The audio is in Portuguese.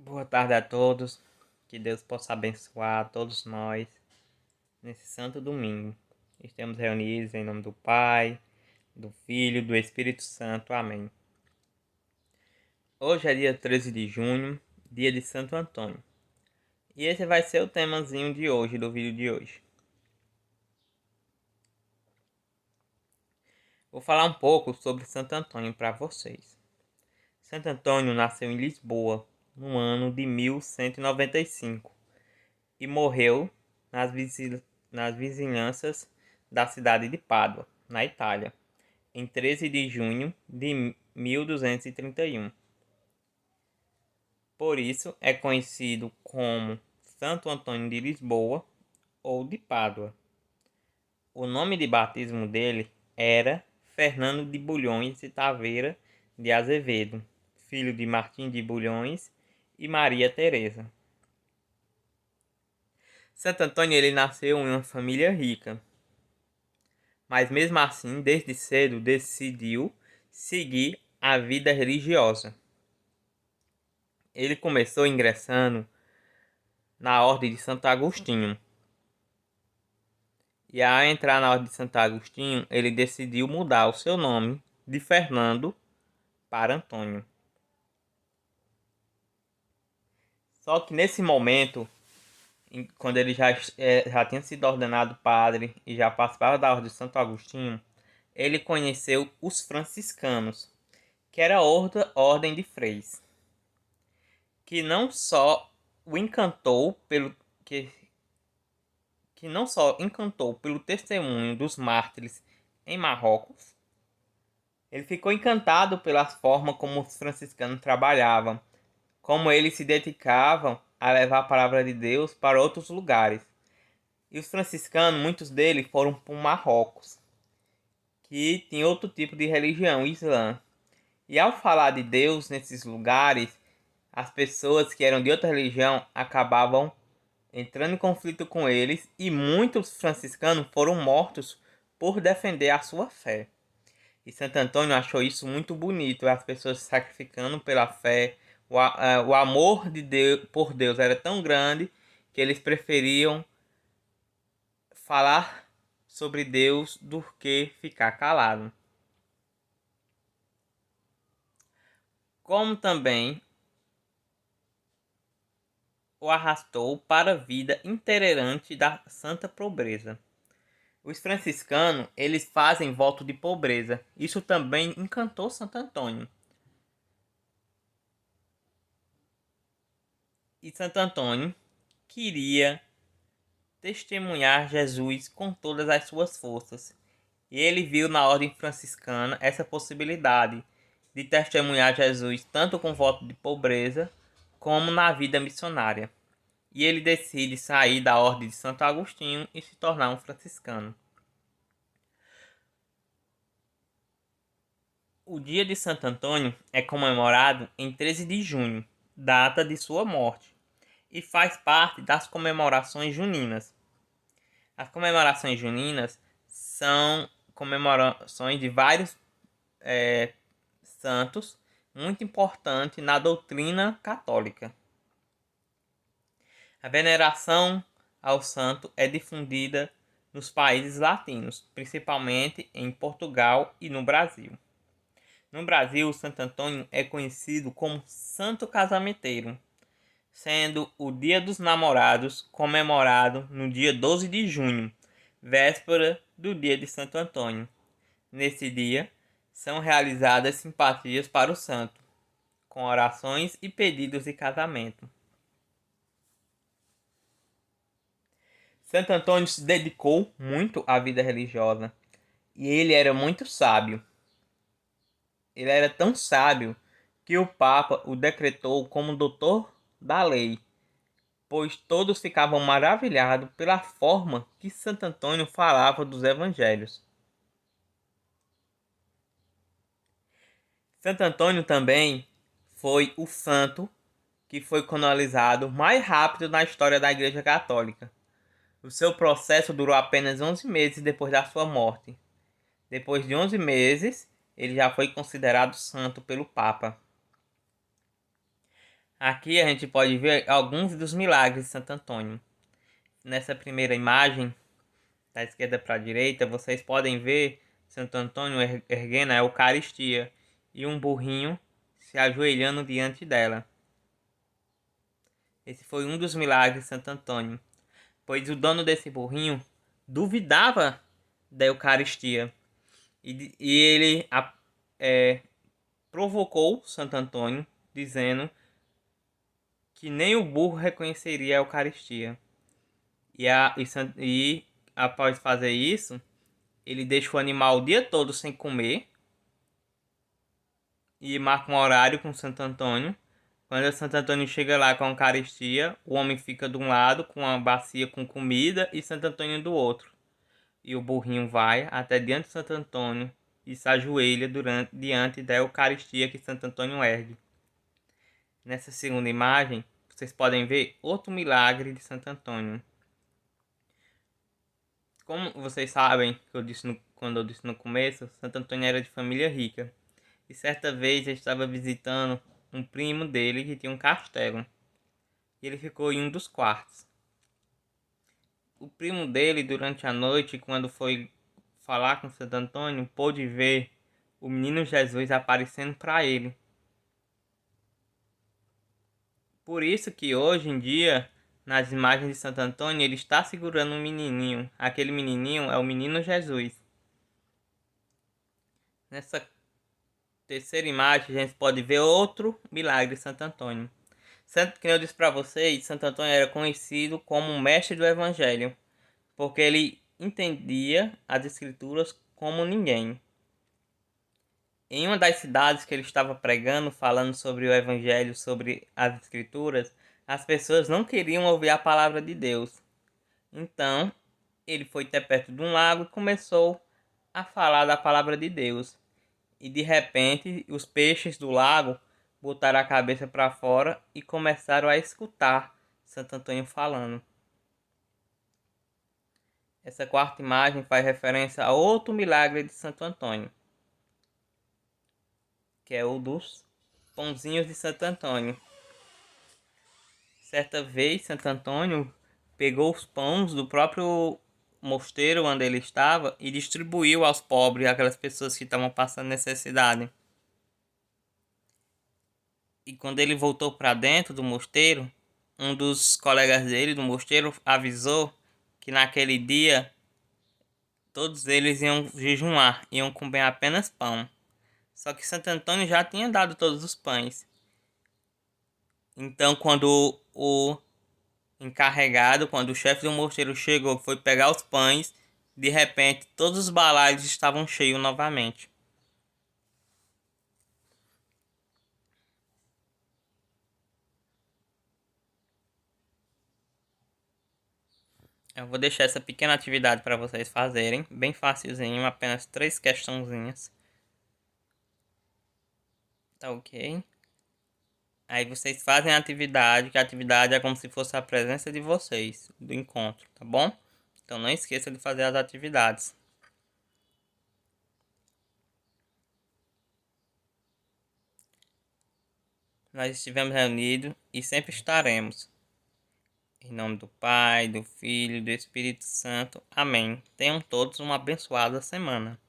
Boa tarde a todos. Que Deus possa abençoar a todos nós nesse santo domingo. Estamos reunidos em nome do Pai, do Filho e do Espírito Santo. Amém. Hoje é dia 13 de junho, dia de Santo Antônio. E esse vai ser o temazinho de hoje, do vídeo de hoje. Vou falar um pouco sobre Santo Antônio para vocês. Santo Antônio nasceu em Lisboa no ano de 1195 e morreu nas vizinhanças da cidade de Pádua, na Itália, em 13 de junho de 1231. Por isso é conhecido como Santo Antônio de Lisboa ou de Pádua. O nome de batismo dele era Fernando de Bulhões e Taveira de Azevedo, filho de Martim de Bulhões e Maria Teresa. Santo Antônio ele nasceu em uma família rica, mas mesmo assim, desde cedo decidiu seguir a vida religiosa. Ele começou ingressando na Ordem de Santo Agostinho. E ao entrar na Ordem de Santo Agostinho, ele decidiu mudar o seu nome de Fernando para Antônio. Só que nesse momento, quando ele já tinha sido ordenado padre e já participava da Ordem de Santo Agostinho, ele conheceu os franciscanos, que era outra ordem de freis, que não só o encantou que não só encantou pelo testemunho dos mártires em Marrocos, ele ficou encantado pela forma como os franciscanos trabalhavam, como eles se dedicavam a levar a palavra de Deus para outros lugares. E os franciscanos, muitos deles foram para Marrocos, que tinha outro tipo de religião, o Islã. E ao falar de Deus nesses lugares, as pessoas que eram de outra religião acabavam entrando em conflito com eles e muitos franciscanos foram mortos por defender a sua fé. E Santo Antônio achou isso muito bonito, as pessoas se sacrificando pela fé. O amor de Deus por Deus era tão grande que eles preferiam falar sobre Deus do que ficar calado. Como também o arrastou para a vida itinerante da santa pobreza. Os franciscanos, eles fazem voto de pobreza. Isso também encantou Santo Antônio. E Santo Antônio queria testemunhar Jesus com todas as suas forças. E ele viu na ordem franciscana essa possibilidade de testemunhar Jesus tanto com voto de pobreza como na vida missionária. E ele decide sair da ordem de Santo Agostinho e se tornar um franciscano. O dia de Santo Antônio é comemorado em 13 de junho, data de sua morte, e faz parte das comemorações juninas. As comemorações juninas são comemorações de vários santos, muito importante na doutrina católica. A veneração ao santo é difundida nos países latinos, principalmente em Portugal e no Brasil. No Brasil, o Santo Antônio é conhecido como Santo Casamenteiro, sendo o Dia dos Namorados comemorado no dia 12 de junho, véspera do dia de Santo Antônio. Nesse dia, são realizadas simpatias para o santo, com orações e pedidos de casamento. Santo Antônio se dedicou muito à vida religiosa e ele era muito sábio. Ele era tão sábio que o Papa o decretou como doutor da lei, pois todos ficavam maravilhados pela forma que Santo Antônio falava dos evangelhos. Santo Antônio também foi o santo que foi canonizado mais rápido na história da Igreja Católica. O seu processo durou apenas 11 meses depois da sua morte. Depois de 11 meses, ele já foi considerado santo pelo Papa. Aqui a gente pode ver alguns dos milagres de Santo Antônio. Nessa primeira imagem, da esquerda para a direita, vocês podem ver Santo Antônio erguendo a Eucaristia e um burrinho se ajoelhando diante dela. Esse foi um dos milagres de Santo Antônio, pois o dono desse burrinho duvidava da Eucaristia e ele provocou Santo Antônio, dizendo que nem o burro reconheceria a Eucaristia. E após fazer isso, ele deixa o animal o dia todo sem comer e marca um horário com Santo Antônio. Quando Santo Antônio chega lá com a Eucaristia, o homem fica de um lado com uma bacia com comida e Santo Antônio do outro. E o burrinho vai até diante de Santo Antônio e se ajoelha diante da Eucaristia que Santo Antônio ergue. Nessa segunda imagem, vocês podem ver outro milagre de Santo Antônio. Como vocês sabem, quando eu disse no começo, Santo Antônio era de família rica. E certa vez ele estava visitando um primo dele que tinha um castelo. E ele ficou em um dos quartos. O primo dele, durante a noite, quando foi falar com Santo Antônio, pôde ver o menino Jesus aparecendo para ele. Por isso que hoje em dia, nas imagens de Santo Antônio, ele está segurando um menininho. Aquele menininho é o menino Jesus. Nessa terceira imagem, a gente pode ver outro milagre de Santo Antônio. Que eu disse para vocês, Santo Antônio era conhecido como o mestre do Evangelho, porque ele entendia as Escrituras como ninguém. Em uma das cidades que ele estava pregando, falando sobre o Evangelho, sobre as Escrituras, as pessoas não queriam ouvir a palavra de Deus. Então, ele foi até perto de um lago e começou a falar da palavra de Deus. E de repente, os peixes do lago botaram a cabeça para fora e começaram a escutar Santo Antônio falando. Essa quarta imagem faz referência a outro milagre de Santo Antônio, que é o dos pãozinhos de Santo Antônio. Certa vez, Santo Antônio pegou os pães do próprio mosteiro onde ele estava e distribuiu aos pobres, aquelas pessoas que estavam passando necessidade. E quando ele voltou para dentro do mosteiro, um dos colegas dele do mosteiro avisou que naquele dia todos eles iam jejuar, iam comer apenas pão. Só que Santo Antônio já tinha dado todos os pães. Então, quando o encarregado, quando o chefe do mosteiro chegou, foi pegar os pães, de repente todos os balaios estavam cheios novamente. Eu vou deixar essa pequena atividade para vocês fazerem, bem facilzinho, apenas 3 questãozinhas. Tá ok? Aí vocês fazem a atividade, que a atividade é como se fosse a presença de vocês, do encontro, tá bom? Então não esqueça de fazer as atividades. Nós estivemos reunidos e sempre estaremos. Em nome do Pai, do Filho e do Espírito Santo. Amém. Tenham todos uma abençoada semana.